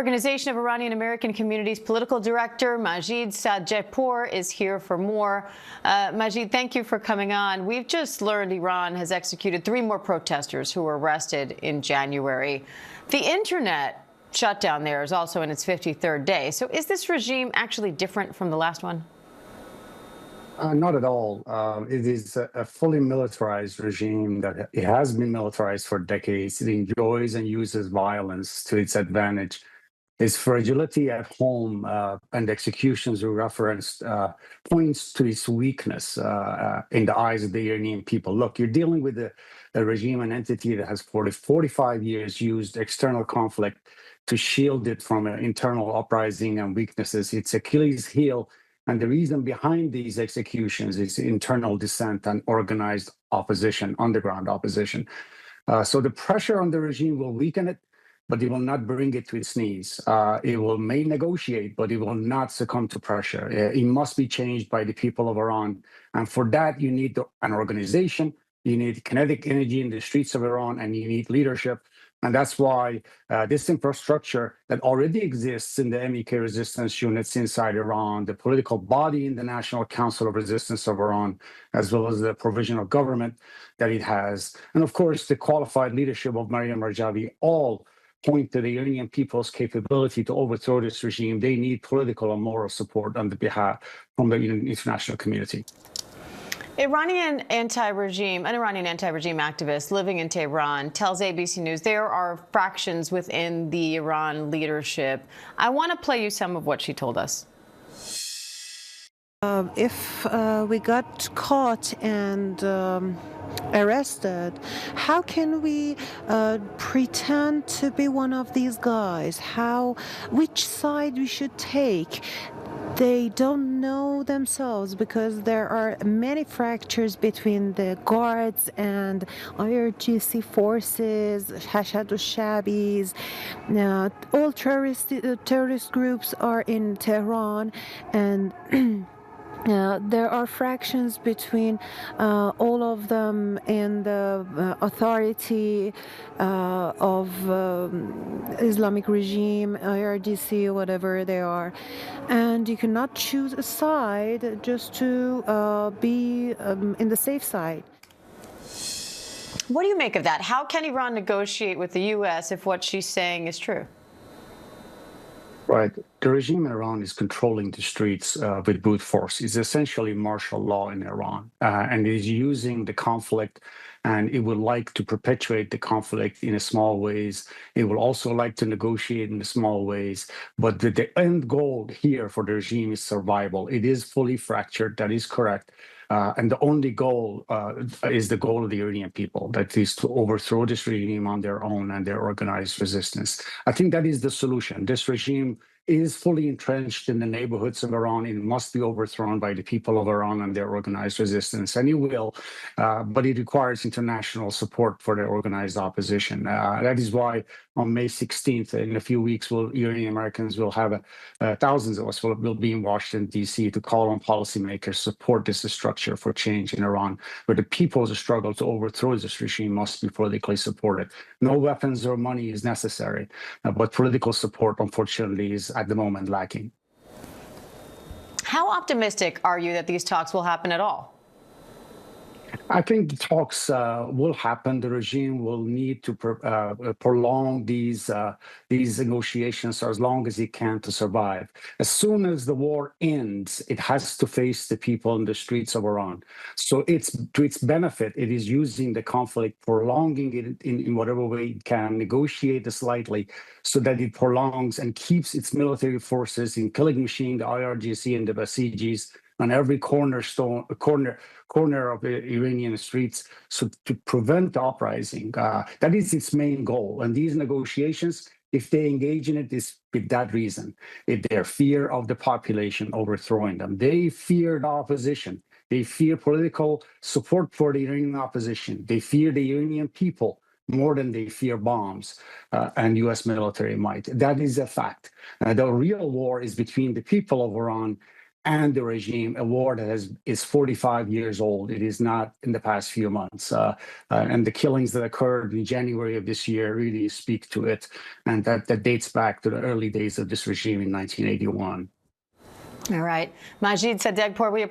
Organization of Iranian American Communities Political Director Majid Sadeghpour is here for more. Majid, thank you for coming on. We've just learned Iran has executed 3 more protesters who were arrested in January. The internet shutdown there is also in its 53rd day. So is this regime actually different from the last one? Not at all. It is a fully militarized regime that it has been militarized for decades. It enjoys and uses violence to its advantage. Its fragility at home and executions we referenced points to its weakness in the eyes of the Iranian people. Look, you're dealing with a regime, an entity that has for 45 years used external conflict to shield it from internal uprising and weaknesses. Its Achilles heel. And the reason behind these executions is internal dissent and organized opposition, underground opposition. So the pressure on the regime will weaken it, but it will not bring it to its knees. It may negotiate, but it will not succumb to pressure. It must be changed by the people of Iran. And for that, you need an organization, you need kinetic energy in the streets of Iran, and you need leadership. And that's why this infrastructure that already exists in the MEK resistance units inside Iran, the political body in the National Council of Resistance of Iran, as well as the provisional government that it has, and of course, the qualified leadership of Maryam Rajavi, all point to the Iranian people's capability to overthrow this regime. They need political and moral support on the behalf from the international community. An Iranian anti-regime activist living in Tehran tells ABC News there are fractions within the Iran leadership. I want to play you some of what she told us. If we got caught and arrested, how can we pretend to be one of these guys? Which side we should take? They don't know themselves because there are many fractures between the guards and IRGC forces, Hashad al-Shabis. All terrorist groups are in Tehran, and there are fractions between all of them in the authority of Islamic regime, IRGC, whatever they are. And you cannot choose a side just to be in the safe side. What do you make of that? How can Iran negotiate with the U.S. if what she's saying is true? Right. The regime in Iran is controlling the streets with brute force. It's essentially martial law in Iran, and it is using the conflict, and it would like to perpetuate the conflict in small ways. It will also like to negotiate in small ways. But the end goal here for the regime is survival. It is fully fractured. That is correct. And the only goal is the goal of the Iranian people, that is to overthrow this regime on their own and their organized resistance. I think that is the solution. This regime is fully entrenched in the neighborhoods of Iran. It must be overthrown by the people of Iran and their organized resistance, and it will, but it requires international support for the organized opposition. That is why on May 16th, in a few weeks, Iranian Americans will have thousands of us will be in Washington, D.C. to call on policymakers support this structure for change in Iran, where the people's struggle to overthrow this regime must be politically supported. No weapons or money is necessary, but political support, unfortunately, is at the moment lacking. How optimistic are you that these talks will happen at all? I think the talks will happen. The regime will need to prolong these negotiations for as long as it can to survive. As soon as the war ends, it has to face the people in the streets of Iran. So to its benefit, it is using the conflict, prolonging it in whatever way it can, negotiate slightly so that it prolongs and keeps its military forces in killing machine, the IRGC and the Basijis, on every corner of the Iranian streets, so to prevent the uprising. That is its main goal. And these negotiations, if they engage in it, is with that reason. Their fear of the population overthrowing them. They fear the opposition. They fear political support for the Iranian opposition. They fear the Iranian people more than they fear bombs and U.S. military might. That is a fact. The real war is between the people of Iran and the regime, a war that is 45 years old. It is not in the past few months. And the killings that occurred in January of this year really speak to it. And that dates back to the early days of this regime in 1981. All right. Majid Sadeghpour, we appreciate